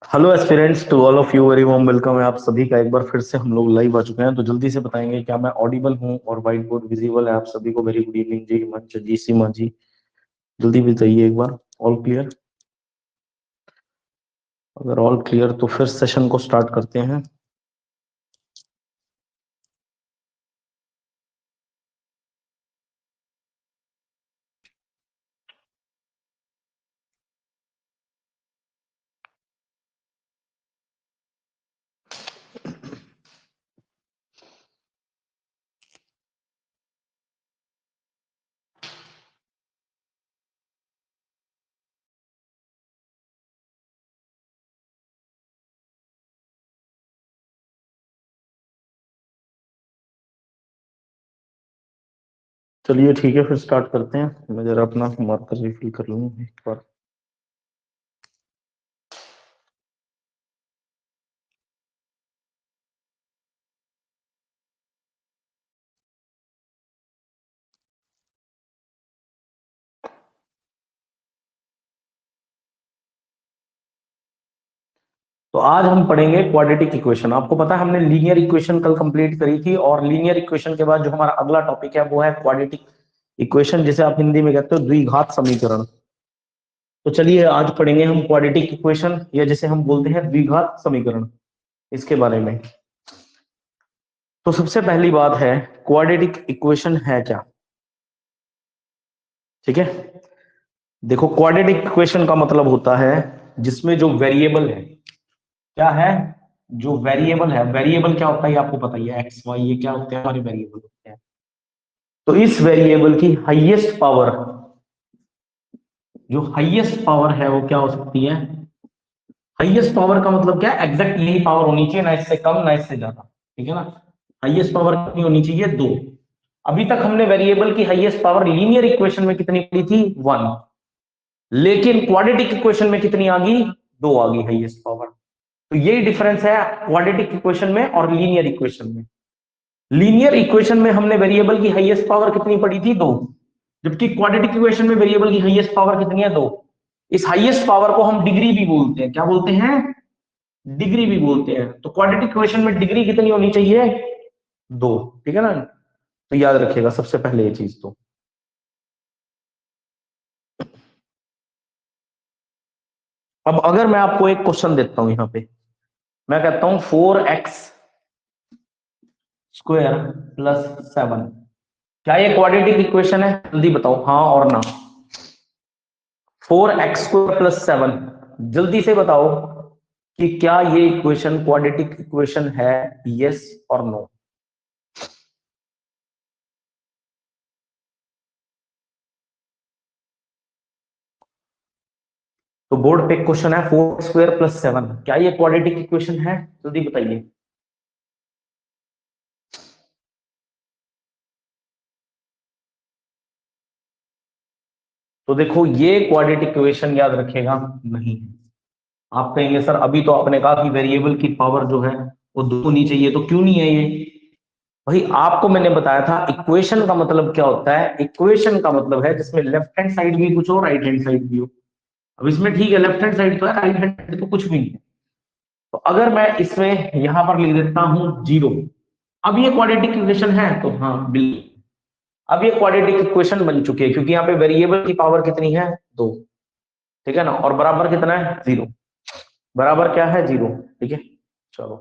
Hello aspirants to all of you, very warm welcome है आप सभी का। एक बार फिर से हम लोग लाइव आ चुके हैं, तो जल्दी से बताएंगे क्या मैं ऑडिबल हूँ और व्हाइट बोर्ड विजिबल है आप सभी को। वेरी गुड इवनिंग जी मंच जी सीमा जी, जल्दी बताइए एक बार। All clear? अगर ऑल क्लियर तो फिर सेशन को स्टार्ट करते हैं। चलिए ठीक है, फिर स्टार्ट करते हैं। मैं जरा अपना मार्कर रिफिल कर लूँ एक बार। तो आज हम पढ़ेंगे क्वाड्रेटिक इक्वेशन। आपको पता है हमने लीनियर इक्वेशन कल कंप्लीट करी थी, और लीनियर इक्वेशन के बाद जो हमारा अगला टॉपिक है वो है क्वाड्रेटिक इक्वेशन, जिसे आप हिंदी में कहते हो द्विघात समीकरण। तो चलिए आज पढ़ेंगे हम क्वाड्रेटिक इक्वेशन, या जिसे हम बोलते हैं द्विघात समीकरण, इसके बारे में। तो सबसे पहली बात है, क्वाड्रेटिक इक्वेशन है क्या? ठीक है, देखो क्वाड्रेटिक इक्वेशन का मतलब होता है जिसमें जो वेरिएबल है, क्या है? जो वेरिएबल है, वेरिएबल क्या होता है ये आपको पता ही है, एक्स वाई, ये क्या होते हैं? हमारे वेरिएबल होते हैं। तो इस वेरिएबल की हाईएस्ट पावर, जो हाईएस्ट पावर है वो क्या हो सकती है? हाईएस्ट पावर का मतलब क्या है? एग्जैक्ट यही पावर होनी चाहिए, ना इससे कम ना इससे ज्यादा। ठीक है ना? हाईएस्ट पावर कितनी होनी चाहिए? 2। अभी तक हमने वेरिएबल की हाईएस्ट पावर लीनियर इक्वेशन में कितनी पड़ी थी? 1। लेकिन क्वाड्रेटिक इक्वेशन में कितनी आ गई? 2 आ गई हाईएस्ट पावर। तो यही डिफरेंस है क्वाड्रेटिक इक्वेशन में और लीनियर इक्वेशन में। लीनियर इक्वेशन में हमने वेरिएबल की हाईएस्ट पावर कितनी पड़ी थी? 2। जबकि क्वाड्रेटिक इक्वेशन में वेरिएबल की हाईएस्ट पावर कितनी है? 2। इस हाईएस्ट पावर को हम डिग्री भी बोलते हैं। क्या बोलते हैं? डिग्री भी बोलते हैं। तो क्वाड्रेटिक इक्वेशन में डिग्री कितनी होनी चाहिए? 2। ठीक है ना? तो याद रखिएगा सबसे पहले ये चीज। तो अब अगर मैं आपको एक क्वेश्चन देता हूं, यहां पे मैं कहता हूं 4x² + 7, क्या ये क्वाड्रेटिक इक्वेशन है? जल्दी बताओ हाँ और ना। 4x² + 7, जल्दी से बताओ कि क्या ये इक्वेशन क्वाड्रेटिक इक्वेशन है? यस और नो? तो बोर्ड पे क्वेश्चन है 4x² + 7, क्या ये क्वाड्रेटिक इक्वेशन है? जल्दी बताइए। तो देखो ये क्वाड्रेटिक इक्वेशन याद रखेगा नहीं है। आप कहेंगे सर अभी तो आपने कहा कि वेरिएबल की पावर जो है वो 2 होनी चाहिए, तो क्यों नहीं है ये? भाई आपको मैंने बताया था इक्वेशन का मतलब क्या होता है। इक्वेशन का मतलब है जिसमें लेफ्ट हैंड साइड भी कुछ हो, राइट हैंड साइड भी हो। अब इसमें ठीक है, लेफ्ट हैंड साइड तो है, राइट हैंड साइड तो कुछ भी नहीं है। तो अगर मैं इसमें यहां पर लिख देता हूं 0, अब ये क्वाड्रेटिक इक्वेशन है? तो हाँ बिल्कुल, अब ये क्वाड्रेटिक इक्वेशन बन चुकी है, क्योंकि यहाँ पे वेरिएबल की पावर कितनी है? 2। ठीक है ना? और बराबर कितना है? 0। बराबर क्या है? 0। ठीक है, चलो।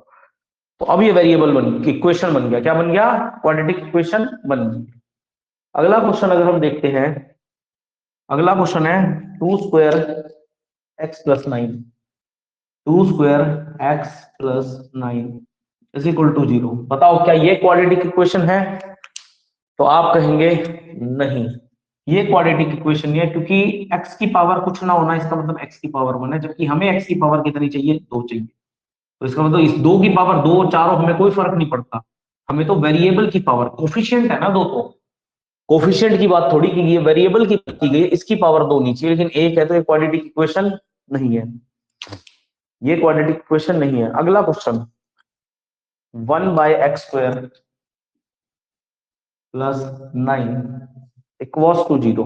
तो अब ये वेरिएबल बन, इक्वेशन बन गया। क्या बन गया? क्वाड्रेटिक इक्वेशन बन गई। अगला क्वेश्चन अगर हम देखते हैं, अगला क्वेश्चन है 2² x + 9, 2² x + 9 = 0। बताओ क्या ये क्वाड्रेटिक इक्वेशन है? तो आप कहेंगे नहीं, ये क्वाड्रेटिक इक्वेशन नहीं है, क्योंकि x की पावर कुछ ना होना इसका मतलब x की पावर 1 है, जबकि हमें x की पावर कितनी चाहिए? 2 चाहिए। तो इसका मतलब इस 2 की पावर 2 4 हमें कोई फर्क नहीं पड़ता। हमें तो वेरिएबल की पावर, कोफिशिएंट है ना 2, तो कोफिशिएंट की बात थोड़ी की गई है, वेरिएबल की बात की गई है। इसकी पावर 2 होनी चाहिए, लेकिन 1 है, तो ये क्वाड्रेटिक इक्वेशन नहीं है। ये क्वाड्रेटिक इक्वेशन नहीं है। अगला क्वेश्चन, 1/x² + 9 = 0।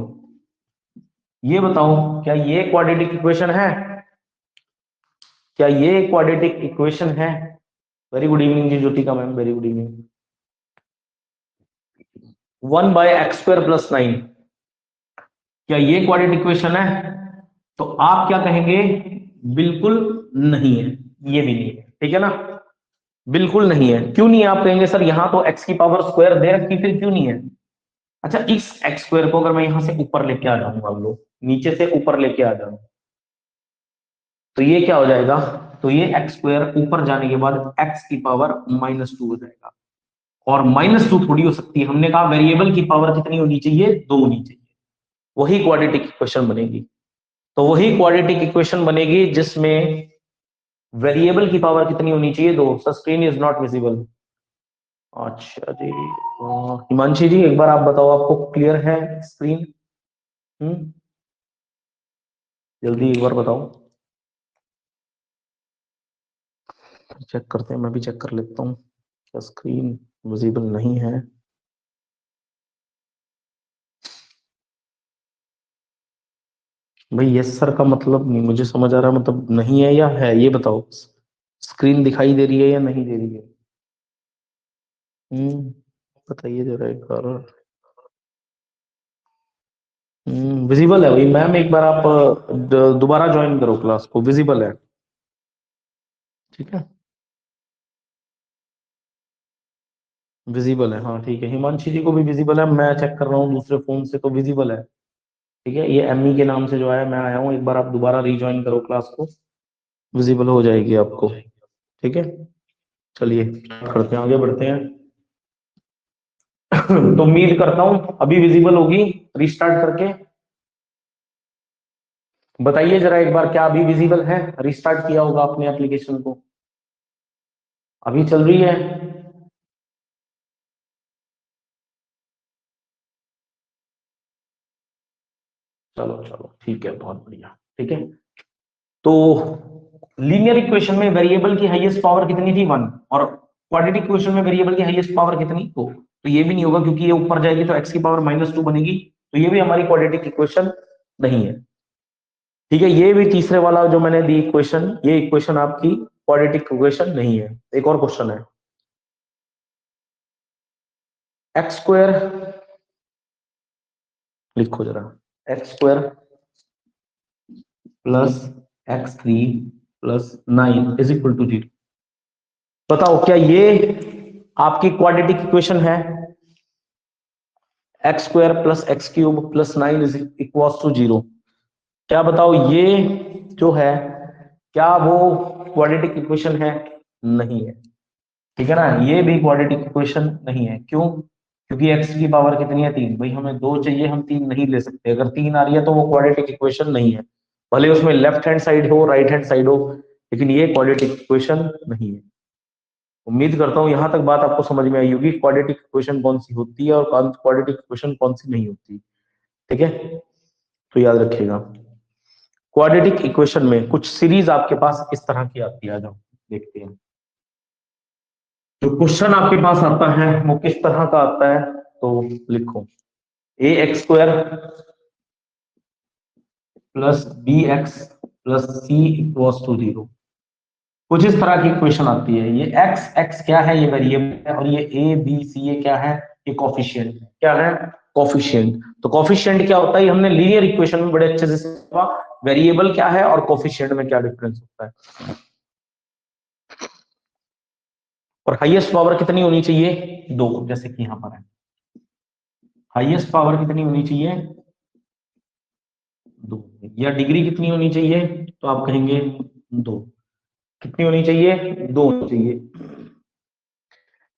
ये बताओ क्या ये क्वाड्रेटिक इक्वेशन है? क्या ये क्वाड्रेटिक इक्वेशन है? वेरी गुड इवनिंग जी Jyotika ma'am, very good evening. 1/x² + 9, क्या ये क्वाड्रेटिक इक्वेशन है? तो आप क्या कहेंगे? बिल्कुल नहीं है, ये भी नहीं है, ठीक है ना, बिल्कुल नहीं है। क्यों नहीं है आप कहेंगे? सर यहाँ तो x की पावर स्क्वायर दे रखी, फिर क्यों नहीं है? अच्छा, इस x स्क्वायर को अगर मैं यहां से ऊपर लेके आ जाऊंगा, अब लो नीचे से ऊपर लेके आ जाऊं, तो ये क्या हो जाएगा? तो ये x² ऊपर जाने के बाद x की पावर -2 हो जाएगा। और -2 थोड़ी हो सकती है, हमने कहा वेरिएबल की पावर कितनी होनी चाहिए? 2 होनी चाहिए। वही क्वाड्रेटिक इक्वेशन बनेगी। तो वही क्वाड्रेटिक इक्वेशन बनेगी जिसमें वेरिएबल की पावर कितनी होनी चाहिए? 2। Screen is not visible. अच्छा जी, हिमांशी जी एक बार आप बताओ, आपको क्लियर है स्क्रीन? जल्दी एक बार बताओ, चेक करते हैं, मैं भी चेक कर लेता हूँ क्या स्क्रीन विजिबल नहीं है। भाई यस सर का मतलब नहीं मुझे समझ आ रहा, मतलब नहीं है या है, ये बताओ। स्क्रीन दिखाई दे रही है या नहीं दे रही है? हम्म बताइए जरा एक बार। विजिबल है भाई मैम, एक बार आप दोबारा ज्वाइन करो क्लास को, विजिबल है, ठीक है, विजिबल है, हाँ ठीक है। हिमांशी जी को भी विजिबल है, मैं चेक कर रहा हूँ दूसरे फोन से तो विजिबल है, ठीक है। ये एमई के नाम से जो है मैं आया हूँ, एक बार आप दोबारा रीज्वाइन करो क्लास को, विजिबल हो जाएगी आपको, ठीक है। चलिए करते हैं, आगे बढ़ते हैं। तो उम्मीद करता हूं अभी विजिबल होगी, रिस्टार्ट करके बताइए जरा एक बार, क्या अभी विजिबल है? रिस्टार्ट किया होगा अपने एप्लीकेशन को, अभी चल रही है? चलो चलो ठीक है, बहुत बढ़िया, ठीक है। तो लीनियर इक्वेशन में वेरिएबल की हाईएस्ट पावर कितनी थी? 1। और क्वाड्रेटिक इक्वेशन में वेरिएबल की हाईएस्ट पावर कितनी? 2। तो ये भी नहीं होगा क्योंकि ये ऊपर जाएगी तो x की पावर -2 बनेगी, तो ये भी हमारी क्वाड्रेटिक इक्वेशन नहीं है, ठीक है। ये भी तीसरे वाला जो मैंने दी इक्वेशन, ये इक्वेशन आपकी क्वाड्रेटिक इक्वेशन नहीं है। एक और क्वेश्चन है, x², लिखो जरा, x² + x3 + 9 = 0। बताओ क्या ये आपकी क्वाड्रेटिक इक्वेशन है? x² + x³ + 9 = 0। क्या बताओ ये जो है, क्या वो क्वाड्रेटिक इक्वेशन है? नहीं है, ठीक है ना, ये भी क्वाड्रेटिक इक्वेशन नहीं है। क्यों? क्योंकि x की पावर कितनी है? 3। भाई हमें 2 चाहिए, हम 3 नहीं ले सकते। अगर 3 आ रही है तो वो क्वाड्रेटिक इक्वेशन नहीं है, भले उसमें लेफ्ट हैंड साइड हो राइट हैंड साइड हो, लेकिन ये क्वाड्रेटिक इक्वेशन नहीं है। उम्मीद करता हूं यहां तक बात आपको समझ में आई होगी, क्वाड्रेटिक इक्वेशन कौन सी होती है और क्वाड्रेटिक इक्वेशन कौन सी नहीं होती, ठीक है। तो याद रखिएगा, क्वाड्रेटिक इक्वेशन में कुछ सीरीज आपके पास इस तरह की आती है, आ जाओ देखते हैं। जो क्वेश्चन आपके पास आता है वो किस तरह का आता है, तो लिखो ax² + bx + c = 0। कुछ इस तरह की इक्वेशन आती है। ये x क्या है? ये वेरिएबल है, और ये a b c ये क्या है? ये कोफिशिएंट है। क्या है? कोफिशिएंट। तो कोफिशिएंट क्या होता है? हमने लीनियर इक्वेशन में बड़े अच्छे से समझा वेरिएबल क्या है और कोफिशिएंट में क्या डिफरेंस होता है। और हाईएस्ट पावर कितनी होनी चाहिए? 2, जैसे कि यहां पर है। हाईएस्ट पावर कितनी होनी चाहिए? 2। या डिग्री कितनी होनी चाहिए? तो आप कहेंगे 2। कितनी होनी चाहिए? 2 होनी चाहिए।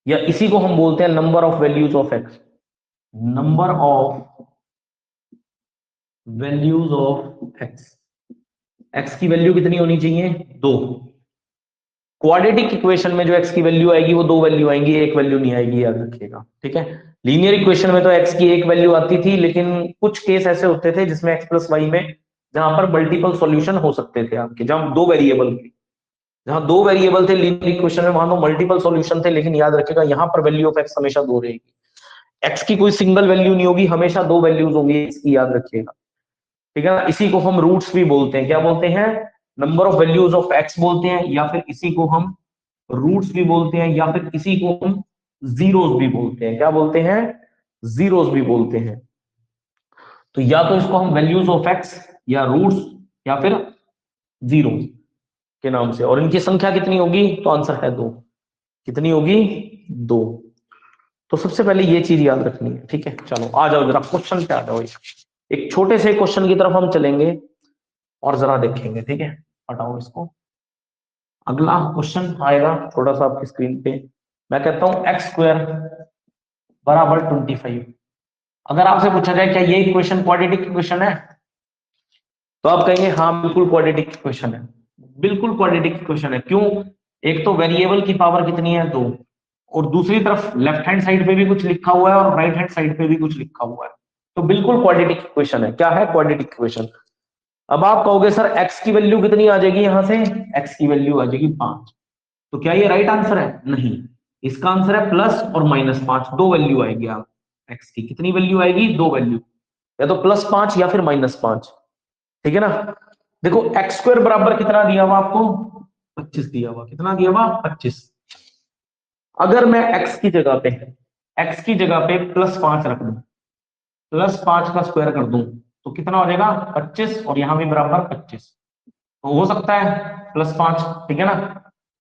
या इसी को हम बोलते हैं number of values of x. Number of values of x, x की वैल्यू कितनी होनी चाहिए? 2। क्वाड्रेटिक इक्वेशन में जो एक्स की वैल्यू आएगी वो 2 वैल्यू आएंगी, एक वैल्यू नहीं आएगी, याद रखिएगा, ठीक है। लीनियर इक्वेशन में तो एक्स की एक वैल्यू आती थी, लेकिन कुछ केस ऐसे होते थे जिसमें x + y में जहां पर मल्टीपल सॉल्यूशन हो सकते थे आपके, जहां 2 वेरिएबल थे, जहां 2 वेरिएबल थे लीनियर इक्वेशन में, वहां तो मल्टीपल सॉल्यूशन थे, लेकिन याद रखिएगा यहां पर वैल्यू ऑफ एक्स हमेशा 2 रहेगी। एक्स की कोई सिंगल वैल्यू नहीं होगी, हमेशा 2 वैल्यूज होंगी, इसकी याद रखिएगा, ठीक है ना। इसी को हम रूट्स भी बोलते हैं, क्या बोलते हैं? Number of values of x बोलते हैं, या फिर इसी को हम रूट्स भी बोलते हैं, या फिर इसी को हम जीरोस भी बोलते हैं। क्या बोलते हैं? जीरोस भी बोलते हैं। तो या तो इसको हम वैल्यूज ऑफ एक्स या रूट्स या फिर जीरो के नाम से, और इनकी संख्या कितनी होगी? तो आंसर है 2। कितनी होगी? 2। तो सबसे पहले ये चीज याद रखनी है, ठीक है। चलो आ जाओ जरा क्वेश्चन पे आ जाओ। एक छोटे से क्वेश्चन की तरफ हम चलेंगे और जरा देखेंगे, ठीक है। हटाओ इसको। अगला क्वेश्चन आएगा थोड़ा सा आपकी स्क्रीन पे। मैं कहता हूं एक्स स्क्वायर बराबर 25। अगर आपसे पूछा जाए क्या ये इक्वेशन क्वाड्रेटिक इक्वेशन है, तो आप कहेंगे हाँ बिल्कुल क्वाड्रेटिक इक्वेशन है। बिल्कुल क्वाड्रेटिक इक्वेशन है। क्यों? एक तो वेरिएबल की पावर कितनी है? 2, और दूसरी तरफ लेफ्ट हैंड साइड पे भी कुछ लिखा हुआ है और राइट हैंड साइड पे भी कुछ लिखा हुआ है। तो बिल्कुल क्वाड्रेटिक इक्वेशन है। क्या है? Quadratic equation. अब आप कहोगे सर एक्स की वैल्यू कितनी आ जाएगी यहां से? एक्स की वैल्यू आ जाएगी 5। तो क्या ये राइट आंसर है? नहीं। इसका आंसर है प्लस और -5। दो वैल्यू आएगी। आप एक्स की कितनी वैल्यू आएगी? 2 वैल्यू, या तो +5 या फिर -5, ठीक है ना। देखो एक्स स्क्वायर बराबर कितना दिया हुआ आपको? 25 दिया हुआ। कितना दिया हुआ? 25। अगर मैं एक्स की जगह पे +5 रख दूं, +5 का स्क्वायर कर दूं, तो कितना हो जाएगा? 25, और यहां भी बराबर 25। तो हो सकता है +5, ठीक है ना।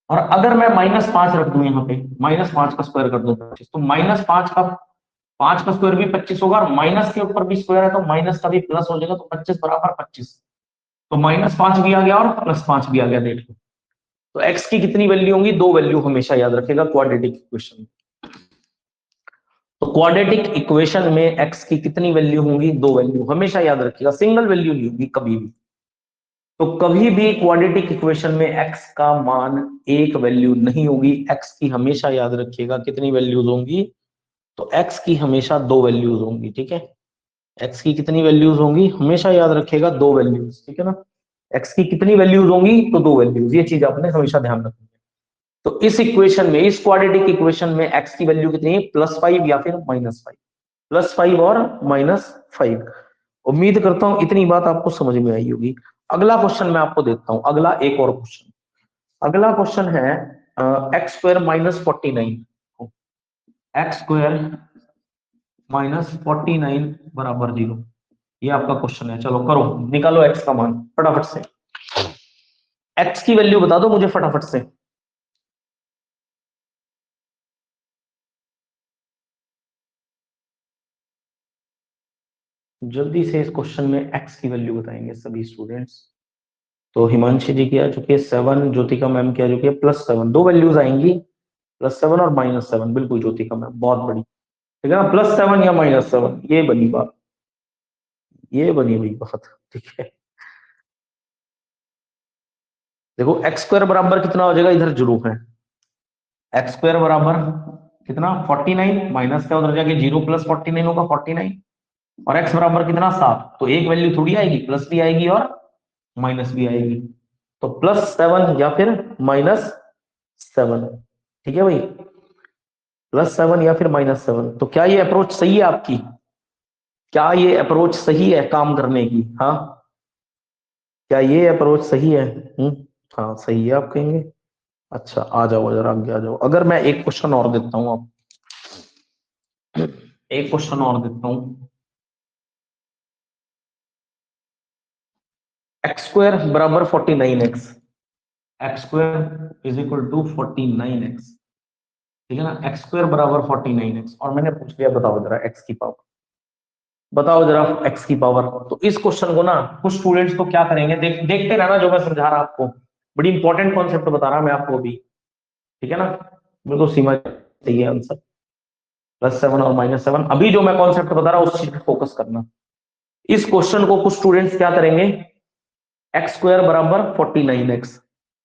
और अगर मैं -5 रख दूं यहाँ पे, -5 का स्क्वायर कर दूं 25, तो -5 का स्क्वायर भी 25 होगा, और माइनस के ऊपर भी स्क्वायर है तो माइनस का भी प्लस हो जाएगा, तो 25 बराबर 25। तो -5 भी आ गया और +5 भी आ गया, देख लो। तो एक्स की कितनी वैल्यू होंगी? 2 वैल्यू, हमेशा याद रखेगा क्वाड्रेटिक इक्वेशन। तो क्वाड्रेटिक इक्वेशन में एक्स की कितनी वैल्यू होंगी? 2 वैल्यू, हमेशा याद रखिएगा। सिंगल वैल्यू नहीं होगी कभी भी। तो कभी भी क्वाड्रेटिक इक्वेशन में एक्स का मान एक वैल्यू नहीं होगी। एक्स की हमेशा याद रखिएगा कितनी वैल्यूज होंगी? तो एक्स की हमेशा 2 वैल्यूज होंगी, ठीक है। एक्स की कितनी वैल्यूज होंगी? हमेशा याद रखिएगा 2 वैल्यूज, ठीक है ना। एक्स की कितनी वैल्यूज होंगी? तो 2 वैल्यूज। ये चीज आपने हमेशा ध्यान रखनी है। तो इस इक्वेशन में, इस क्वाड्रेटिक इक्वेशन में एक्स की वैल्यू कितनी है? +5 या फिर -5। +5 और -5। उम्मीद करता हूं इतनी बात आपको समझ में आई होगी। अगला क्वेश्चन मैं आपको देता हूं। अगला एक और क्वेश्चन। अगला क्वेश्चन है एक्स स्क्वायर -49। एक्स स्क्वायर -49 बराबर 0। ये आपका क्वेश्चन है। चलो करो, निकालो एक्स का मान फटाफट से। एक्स की वैल्यू बता दो मुझे फटाफट से। जल्दी से इस क्वेश्चन में एक्स की वैल्यू बताएंगे सभी स्टूडेंट्स। तो हिमांशी जी की आ चुकी है 7, ज्योतिका मैम की आ चुकी है +7। दो वैल्यूज आएंगी, +7 और -7। बिल्कुल ज्योतिका मैम, बहुत बड़ी, ठीक है ना। +7 या -7, ये बनी बात, ये बनी हुई बात, ठीक है। देखो एक्स स्क्वायर बराबर कितना हो जाएगा? इधर जरूर है। एक्स स्क्वायर बराबर कितना? 49, माइनस का उधर जाके 0 + 49 होगा 49, और एक्स बराबर कितना? 7। तो एक वैल्यू थोड़ी आएगी, प्लस भी आएगी और माइनस भी आएगी। तो +7 या फिर -7, ठीक है भाई। +7 या फिर -7। तो क्या ये अप्रोच सही है आपकी? क्या ये अप्रोच सही है काम करने की? हाँ, क्या ये अप्रोच सही है? हाँ सही है आप कहेंगे। अच्छा आ जाओ जरा आगे आ जाओ। अगर मैं एक क्वेश्चन और देता हूं आप, एक क्वेश्चन और देता हूं। एक्स स्क्वायर बराबर 49x। X square is equal to 49x, ठीक है ना। एक्स स्क्वायर बराबर 49x, और मैंने पूछ लिया बताओ जरा एक्स की पावर। बताओ जरा एक्स की पावर। तो इस क्वेश्चन को ना कुछ स्टूडेंट्स तो क्या करेंगे, देखते रहना जो मैं समझा रहा आपको। बड़ी इंपॉर्टेंट कॉन्सेप्ट बता रहा मैं आपको अभी, ठीक है ना। बिल्कुल सीमा चाहिए आंसर। +7 और -7, अभी जो मैं कॉन्सेप्ट बता रहा हूं उस चीज पे फोकस करना। इस क्वेश्चन को कुछ स्टूडेंट्स क्या करेंगे, एक्स स्क्वायर बराबर 49x,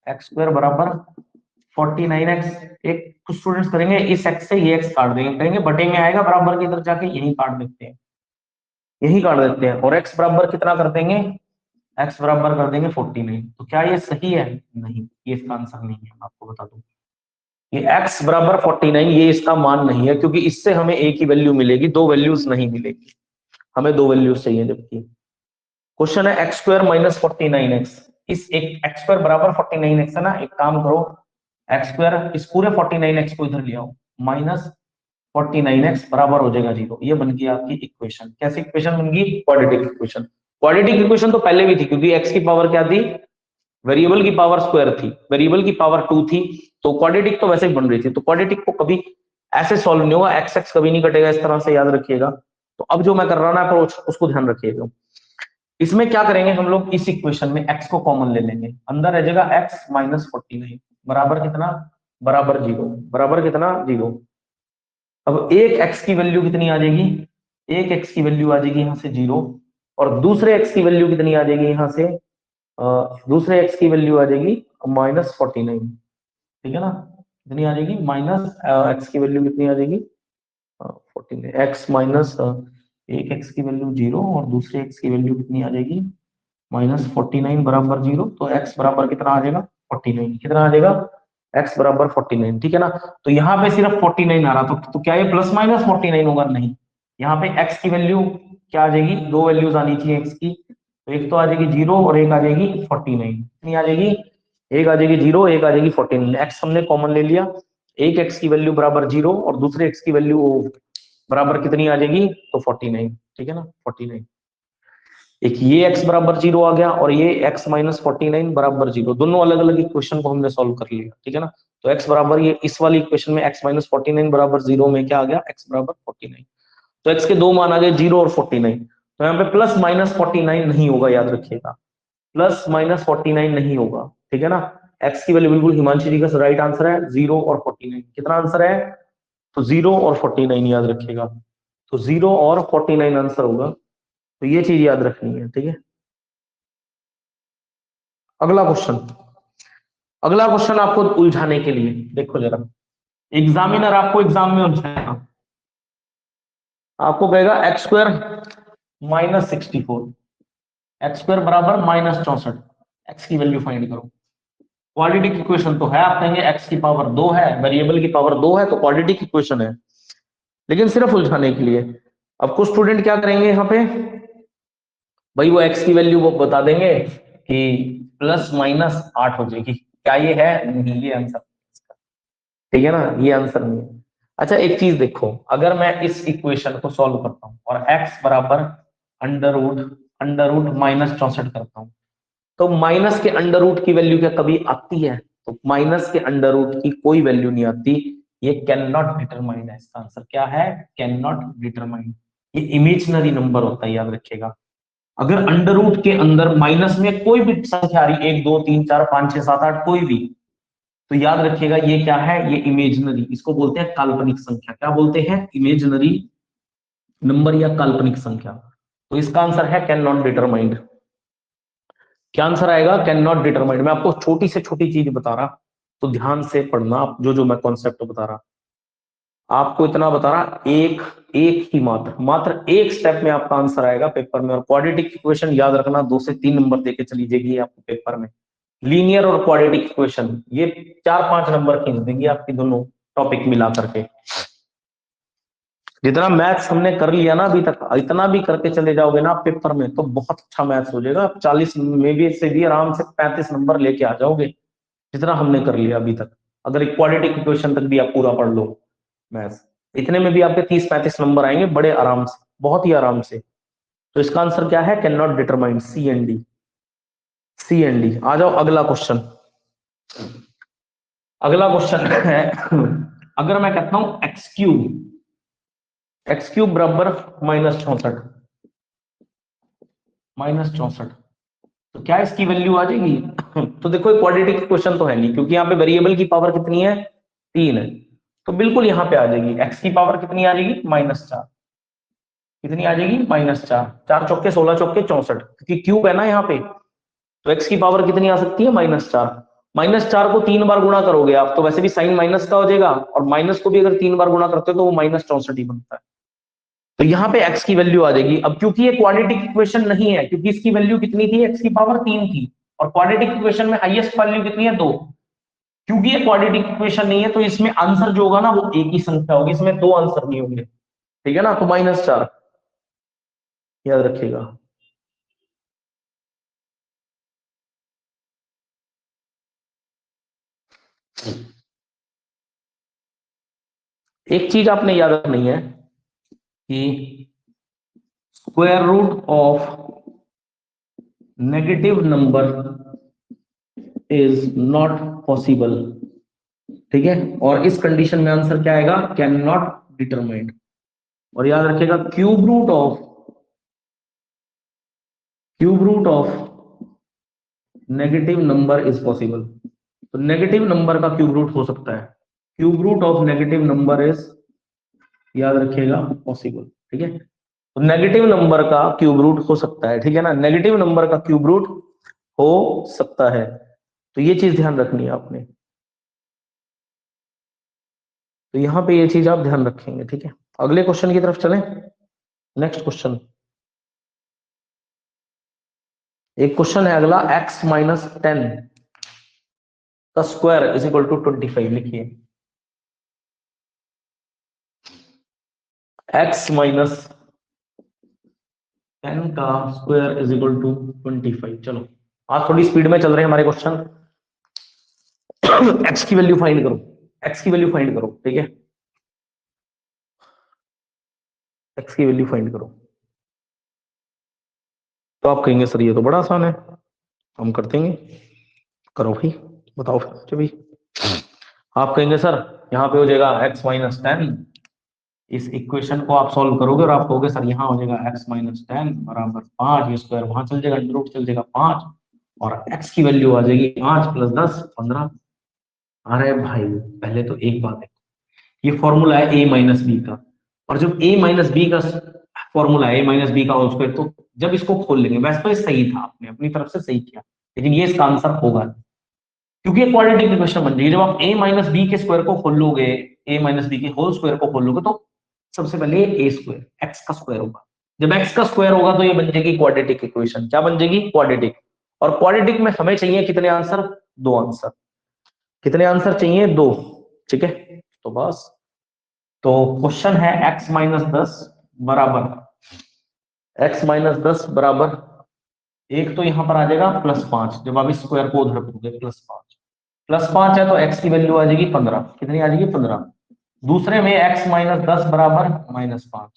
एक्स स्क्वायर बराबर 49x, एक कुछ स्टूडेंट्स करेंगे इस एक्स से ये एक्स काट देंगे, कहेंगे बटे में आएगा बराबर की इधर जाके यही काट देते हैं, यही काट देते हैं, और एक्स बराबर कितना कर देंगे? एक्स बराबर कर देंगे 49। तो क्या ये सही है? नहीं, ये इसका आंसर नहीं है। मैं आपको बता दूं ये एक्स बराबर 49 ये इसका मान नहीं है, क्योंकि इससे हमें एक ही वैल्यू मिलेगी, दो वैल्यूज नहीं मिलेगी। हमें दो वैल्यूज चाहिए। जबकि क्वेश्चन है एक्स स्क्वायर -49x, इस एक एक्स स्क्वायर बराबर 49x है ना, एक काम करो, एक्स स्क्वायर इस पूरे 49x को इधर ले आओ, माइनस 49x बराबर हो जाएगा 0। ये बन गई आपकी इक्वेशन। कैसी इक्वेशन बन गई? Quadratic equation. क्वाड्रेटिक इक्वेशन तो पहले भी थी, क्योंकि x की पावर क्या थी? वेरिएबल की पावर स्क्वायर थी, वेरिएबल की पावर 2 थी, तो क्वाड्रेटिक तो वैसे ही बन रही थी। तो क्वाड्रेटिक को कभी ऐसे सॉल्व नहीं होगा, एक्स एक्स कभी नहीं कटेगा इस तरह से, याद रखिएगा। तो अब जो मैं कर रहा हूं ना अप्रोच, उसको ध्यान रखिएगा। इसमें क्या करेंगे हम लोग, इस इक्वेशन में x को कॉमन ले लेंगे, अंदर रह जाएगा x माइनस 49 बराबर कितना? बराबर 0। बराबर कितना? 0। अब एक x की वैल्यू कितनी आ जाएगी? एक x की वैल्यू आ जाएगी यहां से 0, और दूसरे x की वैल्यू कितनी आ जाएगी यहां से? दूसरे x की वैल्यू आ जाएगी माइनस 49। ठीक है ना? कितनी आ जाएगी? माइनस x की वैल्यू कितनी आ जाएगी? 14। x माइनस एक x की वैल्यू 0 और दूसरे x की वैल्यू कितनी आ जाएगी? माइनस 49 बराबर 0। तो x बराबर कितना आ जाएगा? 49। कितना आ जाएगा? x बराबर 49। ठीक है ना? तो यहाँ पे सिर्फ 49 आ रहा, तो क्या ये प्लस माइनस 49 होगा? नहीं, यहाँ पे x की वैल्यू क्या आ जाएगी? दो वैल्यूज आनी चाहिए x की, तो एक तो आ जाएगी 0 और एक आ जाएगी 49। कितनी आ जाएगी? एक आ जाएगी 0, एक आ जाएगी 49। x हमने कॉमन ले लिया, एक x की वैल्यू बराबर 0 और दूसरे x की वैल्यू बराबर कितनी आ जाएगी? तो 49। ठीक है ना? 49। एक ये x बराबर 0 आ गया और ये x माइनस 49 बराबर 0, दोनों अलग अलग इक्वेशन को हमने सॉल्व कर लिया। ठीक है ना? तो x बराबर, ये इस वाली इक्वेशन में x माइनस 49 बराबर 0 में क्या आ गया? x बराबर 49। तो x के दो मान आ गए, 0 और 49। तो यहाँ पे प्लस माइनस 49 नहीं होगा, याद रखिएगा, प्लस माइनस 49 नहीं होगा। ठीक है ना? x की वैल्यू बिल्कुल हिमांशु जी का राइट आंसर है, 0 और 49। कितना आंसर है? तो 0 और 49 याद रखिएगा। तो 0 और 49 आंसर होगा, तो ये चीज याद रखनी है। ठीक है? अगला क्वेश्चन, अगला क्वेश्चन आपको उलझाने के लिए, देखो जरा, एग्जामिनर आपको एग्जाम में उलझाएगा, आपको कहेगा x square minus 64, x square बराबर माइनस 64, एक्स की वैल्यू फाइंड करो। क्वाड्रेटिक इक्वेशन तो है, आप कहेंगे एक्स की पावर 2 है, वेरिएबल की पावर 2 है, तो क्वाड्रेटिक इक्वेशन है, लेकिन सिर्फ उलझाने के लिए। अब कुछ स्टूडेंट क्या करेंगे यहाँ पे, भाई वो एक्स की वैल्यू वो बता देंगे कि प्लस माइनस 8 हो जाएगी। क्या ये है? नहीं, ये आंसर। ठीक है ना? ये आंसर नहीं है। अच्छा एक चीज देखो, अगर मैं इस इक्वेशन को सॉल्व करता हूँ और x बराबर अंडर रूट माइनस 64 करता हूँ, तो माइनस के अंडर रूट की वैल्यू क्या कभी आती है? तो माइनस के अंडर रूट की कोई वैल्यू नहीं आती। ये कैन नॉट डिटरमाइन है, इसका आंसर क्या है? Can not determine. ये इमेजिनरी नंबर होता है, याद रखिएगा। अगर अंडर रूट के अंदर माइनस में कोई भी संख्या आ रही, 1 2 3 4 5 6 7 8 कोई भी, तो याद रखिएगा ये क्या है? ये इमेजिनरी, इसको बोलते हैं काल्पनिक संख्या। क्या बोलते हैं? इमेजिनरी नंबर या काल्पनिक संख्या। तो इसका आंसर है कैन नॉट डिटरमाइंड। क्या आंसर आएगा? Can not determined. मैं आपको छोटी से छोटी चीज बता रहा, तो ध्यान से पढ़ना, आप जो जो मैं कॉन्सेप्ट बता रहा, आपको इतना बता रहा, एक एक ही मात्र एक स्टेप में आपका आंसर आएगा पेपर में। और क्वाड्रेटिक इक्वेशन याद रखना, 2 से 3 नंबर देके चली जाएगी आपको पेपर में। लीनियर और क्वाड्रेटिक इक्वेशन ये 4 5 नंबर खींच देंगी आपकी दोनों टॉपिक मिला करके। जितना मैथ्स हमने कर लिया ना अभी तक, इतना भी करके चले जाओगे ना पेपर में, तो बहुत अच्छा मैथ्स हो जाएगा। 40 में भी से भी आराम से 35 नंबर लेके आ जाओगे, जितना हमने कर लिया अभी तक। अगर इक्वाड्रेटिक इक्वेशन तक भी आप पूरा पढ़ लो मैथ्स, इतने में भी आपके 30 35 नंबर आएंगे बड़े आराम से, बहुत ही आराम से। तो इसका आंसर क्या है? Can not determine, C and D. C and D. आ जाओ अगला क्वेश्चन। अगला क्वेश्चन है, अगर मैं कहता हूं एक्स क्यूब बराबर -64, -64, तो क्या इसकी वैल्यू आ जाएगी? तो देखो क्वाड्रेटिक क्वेश्चन तो है नहीं, क्योंकि यहाँ पे वेरिएबल की पावर कितनी है? 3 है, तो बिल्कुल यहाँ पे आ जाएगी। एक्स की पावर कितनी आ जाएगी? -4। कितनी आ जाएगी? -4। 4 चौके 16 चौके 64, क्योंकि क्यूब है ना यहाँ पे, तो एक्स की पावर कितनी आ सकती है? -4। -4 को 3 बार गुणा करोगे आप, तो वैसे भी साइन माइनस का हो जाएगा, और माइनस को भी अगर 3 बार गुणा करते हो तो वो -64 ही बनता है। तो यहाँ पे x की वैल्यू आ जाएगी। अब क्योंकि ये क्वाड्रेटिक इक्वेशन नहीं है, क्योंकि इसकी वैल्यू कितनी थी? x की पावर 3 थी, और क्वाड्रेटिक इक्वेशन में हाईएस्ट वैल्यू कितनी है? 2। क्योंकि ये क्वाड्रेटिक इक्वेशन नहीं है, तो इसमें आंसर जो होगा ना वो एक ही संख्या होगी, इसमें दो आंसर नहीं होंगे। ठीक है ना? तो -4 याद रखिएगा। एक चीज आपने याद रखनी है कि square root of negative number is not possible, ठीक है। और इस कंडीशन में आंसर क्या आएगा, कैन नॉट डिटरमाइंड। और याद रखिएगा cube root of negative number is possible. तो नेगेटिव नंबर का क्यूब रूट हो सकता है, cube root of negative number is, याद रखिएगा, पॉसिबल, ठीक है। तो नेगेटिव नंबर का क्यूब रूट हो सकता है, ठीक है ना, नेगेटिव नंबर का क्यूब रूट हो सकता है। तो ये चीज ध्यान रखनी है आपने, तो यहां पे ये चीज आप ध्यान रखेंगे, ठीक है। अगले क्वेश्चन की तरफ चलें। नेक्स्ट क्वेश्चन, एक क्वेश्चन है अगला, x माइनस 10 का स्क्वायर इज इक्वल टू 25। लिखिए x माइनस 10 का स्क्वायर इज इक्वल टू 25। चलो आज थोड़ी स्पीड में चल रहे हैं हमारे क्वेश्चन। x की वैल्यू फाइंड करो, x की वैल्यू फाइंड करो, ठीक है, x की वैल्यू फाइंड करो। तो आप कहेंगे सर ये तो बड़ा आसान है, हम कर देंगे। करो भाई, बताओ फिर भाई। आप कहेंगे सर यहाँ पे हो जाएगा x माइनस 10, इस इक्वेशन को आप सॉल्व करोगे और आप कहोगे सर यहाँ हो जाएगा x माइनस 10 बराबर 5, ये स्क्वायर वहां चल जाएगा, अंडर रूट चल जाएगा 5, और x की वैल्यू आ जाएगी 5 प्लस 10 15। अरे भाई पहले तो एक बात है, ये फॉर्मूला है a माइनस बी का, और जब a माइनस बी का फॉर्मूला है a माइनस बी का होल स्क्वायर, तो जब इसको खोल लेंगे, वैसे तो ये सही था, आपने अपनी तरफ से सही किया, लेकिन ये इसका आंसर होगा क्योंकि ये क्वाड्रेटिक इक्वेशन बन जाएगी। जब आप a माइनस बी के स्क्वायर को खोल लोगे, a माइनस बी के होल स्क्वायर को खोल लोगे, तो सबसे पहले ए स्क्वायर एक्स का स्क्वायर होगा। जब एक्स का स्क्वायर होगा तो ये बन जाएगी क्वाड्रेटिक इक्वेशन। क्या बन जाएगी, क्वाड्रेटिक। और क्वाड्रेटिक में हमें चाहिए कितने आंसर, दो आंसर। कितने आंसर चाहिए, दो, ठीक है। तो बस, तो क्वेश्चन है x माइनस 10 बराबर, x माइनस 10 बराबर, एक तो यहां पर आ जाएगा प्लस 5, जब आप इस स्क्वायर को उधर करोगे प्लस 5 है तो x की वैल्यू आ जाएगी 15। कितनी आ जाएगी, 15। दूसरे में x माइनस 10 बराबर -5,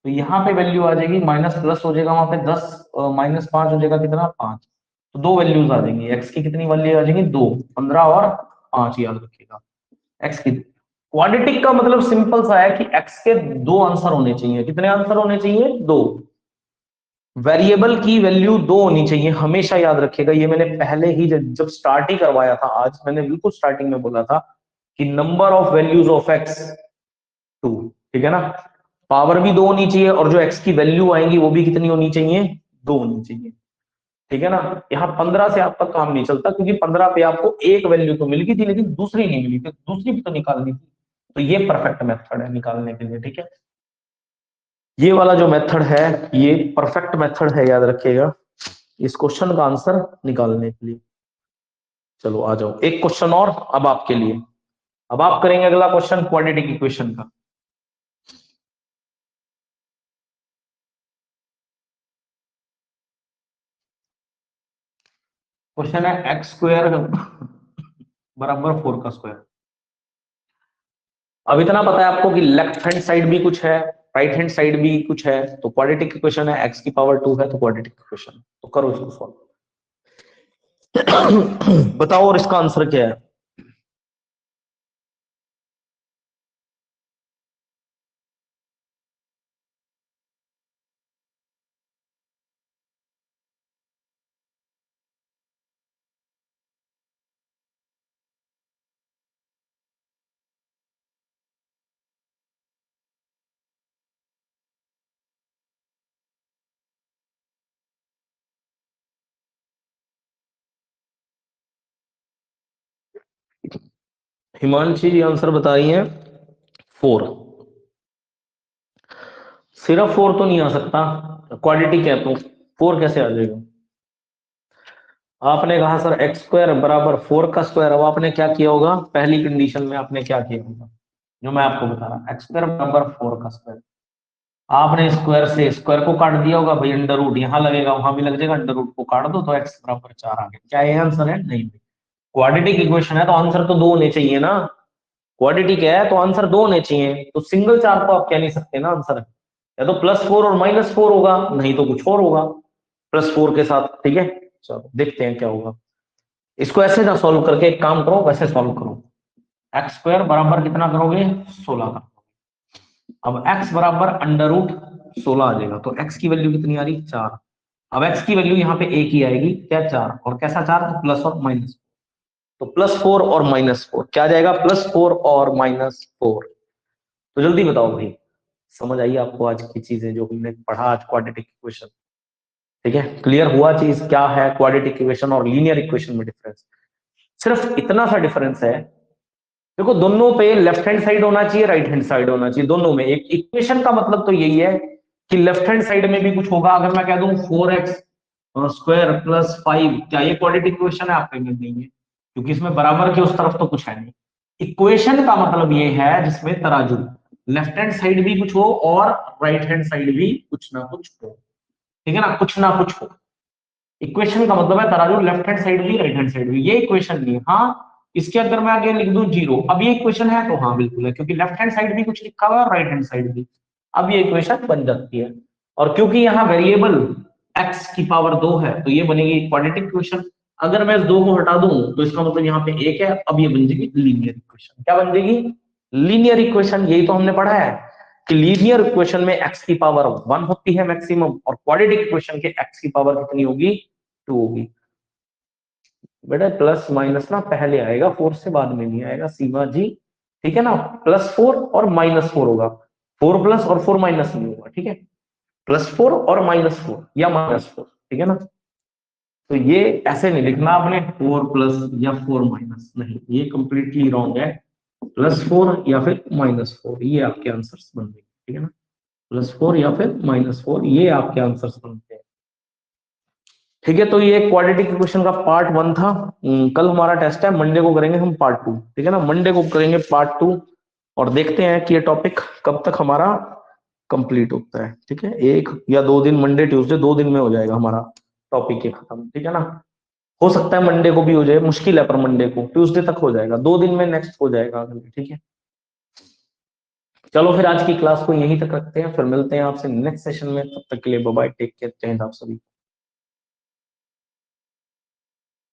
तो यहाँ पे वैल्यू आ जाएगी माइनस प्लस हो जाएगा, वहां पे 10 -5 हो जाएगा, कितना, 5। तो दो वैल्यूज आ जाएंगी, x की कितनी वैल्यू आ जाएगी, 2, 15 और 5, याद रखिएगा x की। क्वाड्रेटिक का मतलब सिंपल सा है कि x के दो आंसर होने चाहिए। कितने आंसर होने चाहिए, दो। वेरिएबल की वैल्यू दो होनी चाहिए, हमेशा याद रखिएगा। ये मैंने पहले ही जब स्टार्ट ही करवाया था, आज मैंने बिल्कुल स्टार्टिंग में बोला था कि number of values of x 2, ठीक है ना। पावर भी दो होनी चाहिए, और जो x की वैल्यू आएंगी वो भी कितनी होनी चाहिए, दो होनी चाहिए, ठीक है ना। यहाँ 15 से आपका काम नहीं चलता, क्योंकि 15 पे आपको एक वैल्यू तो मिल गई थी, लेकिन दूसरी नहीं मिली थी, दूसरी भी तो निकालनी थी। तो ये परफेक्ट मेथड है निकालने के लिए, ठीक है। ये वाला जो मेथड है ये परफेक्ट मेथड है, याद रखिएगा, इस क्वेश्चन का आंसर निकालने के लिए। चलो आ जाओ, एक क्वेश्चन और अब आपके लिए। अब आप करेंगे अगला क्वेश्चन क्वाड्रेटिक इक्वेशन का। क्वेश्चन है एक्स स्क्वायर बराबर 4 का स्क्वायर। अब इतना पता है आपको कि लेफ्ट हैंड साइड भी कुछ है, राइट हैंड साइड भी कुछ है, तो क्वाड्रेटिक इक्वेशन है, x की पावर 2 है, तो क्वाड्रेटिक इक्वेशन। तो करो इसको सॉल्व। बताओ और इसका आंसर क्या है। हिमांशी जी आंसर बता रही है 4। सिर्फ 4 तो नहीं आ सकता, क्वाड्रेटिक है तो 4 कैसे आ जाएगा। आपने कहा सर एक्स स्क्वायर बराबर 4 का स्क्वायर। अब आपने क्या किया होगा, पहली कंडीशन में आपने क्या किया होगा, जो मैं आपको बता रहा, एक्स स्क्वायर बराबर 4 का स्क्वायर। आपने स्क्वायर से स्क्वायर को काट दिया होगा भाई, अंडर रूट यहाँ लगेगा वहां भी लग जाएगा, अंडर रूट को काट दो तो एक्स बराबर 4 आ गया। क्या ये आंसर है, नहीं। क्वाड्रेटिक इक्वेशन है तो आंसर तो 2 होने चाहिए ना, क्वाड्रेटिक है तो आंसर 2 होने चाहिए, तो सिंगल 4 तो आप कह नहीं सकते ना आंसर, या तो +4 और -4 होगा, नहीं तो कुछ और होगा +4 के साथ, ठीक है। चलो देखते हैं क्या होगा। इसको ऐसे ना सॉल्व करके एक काम करो, वैसे सॉल्व करो। x² बराबर कितना करोगे, 16 का। अब x बराबर √16 आ जाएगा, तो x की वैल्यू कितनी आ रही, 4। अब x की वैल्यू यहाँ पे एक ही आएगी, क्या 4, और कैसा 4, तो प्लस और माइनस, तो +4 और -4 क्या आ जाएगा, +4 और -4। तो जल्दी बताओ भाई, समझ आई आपको आज की चीजें जो हमने पढ़ा आज, क्वाड्रेटिक इक्वेशन, ठीक है, क्लियर हुआ चीज क्या है क्वाड्रेटिक इक्वेशन और लीनियर इक्वेशन में डिफरेंस। सिर्फ इतना सा डिफरेंस है, देखो दोनों पे लेफ्ट हैंड साइड होना चाहिए, राइट हैंड साइड होना चाहिए, दोनों में। एक इक्वेशन का मतलब तो यही है कि लेफ्ट हैंड साइड में भी कुछ होगा। अगर मैं कह दूं 4x स्क्वायर प्लस 5, क्या ये क्वाड्रेटिक इक्वेशन है, आपके में नहीं है, क्योंकि इसमें बराबर के उस तरफ तो कुछ है नहीं। इक्वेशन का मतलब ये है जिसमें तराजू, लेफ्ट हैंड साइड भी कुछ हो और राइट हैंड साइड भी कुछ ना कुछ हो, ठीक है ना, कुछ ना कुछ हो। इक्वेशन का मतलब है तराजू, लेफ्ट हैंड साइड भी राइट हैंड साइड भी। ये इक्वेशन नहीं है। हाँ, इसके अंदर मैं आगे लिख दूं 0, अब ये इक्वेशन है तो हाँ बिल्कुल है, क्योंकि लेफ्ट हैंड साइड भी कुछ लिखा हुआ है और राइट हैंड साइड भी, अब ये इक्वेशन बन जाती है। और क्योंकि यहाँ वेरिएबल x की पावर 2 है तो ये बनेगी क्वाड्रेटिक इक्वेशन। अगर मैं इस 2 को हटा दूं तो इसका मतलब यहाँ पे 1 है, अब ये बन जाएगी लीनियर इक्वेशन। क्या बन जाएगी, लीनियर इक्वेशन। यही तो हमने पढ़ा है कि लीनियर इक्वेशन में x की पावर 1 होती है मैक्सिमम, और क्वाड्रेटिक इक्वेशन के x की पावर कितनी होगी, 2 होगी। बेटा प्लस माइनस ना पहले आएगा, 4 से बाद में नहीं आएगा, सीमा जी, ठीक है ना। +4 और -4 होगा, 4 प्लस और 4 माइनस नहीं होगा, ठीक है। +4 और -4 या -4, ठीक है ना। तो ये ऐसे नहीं लिखना आपने 4 प्लस या 4 माइनस, नहीं, ये कंप्लीटली रॉन्ग है। +4 या फिर -4, ये आपके आंसर्स बन गए, ठीक है ना। +4 या फिर -4, ये आपके आंसर्स बनते हैं, ठीक है। तो ये क्वाड्रेटिक इक्वेशन का पार्ट 1 था। कल हमारा टेस्ट है, मंडे को करेंगे हम पार्ट 2, ठीक है ना, मंडे को करेंगे पार्ट 2, और देखते हैं कि ये टॉपिक कब तक हमारा कंप्लीट होता है, ठीक है। 1 या 2 दिन, मंडे ट्यूसडे 2 दिन में हो जाएगा हमारा टॉपिक ये खत्म, ठीक है ना। हो सकता है मंडे को भी हो जाए, मुश्किल है, पर मंडे को, ट्यूसडे तक हो जाएगा, 2 दिन में नेक्स्ट हो जाएगा, ठीक है। चलो फिर आज की क्लास को यहीं तक रखते हैं, फिर मिलते हैं आपसे नेक्स्ट सेशन में, तब तक के लिए बाय बाय, टेक केयर, जय हिंद आप सभी।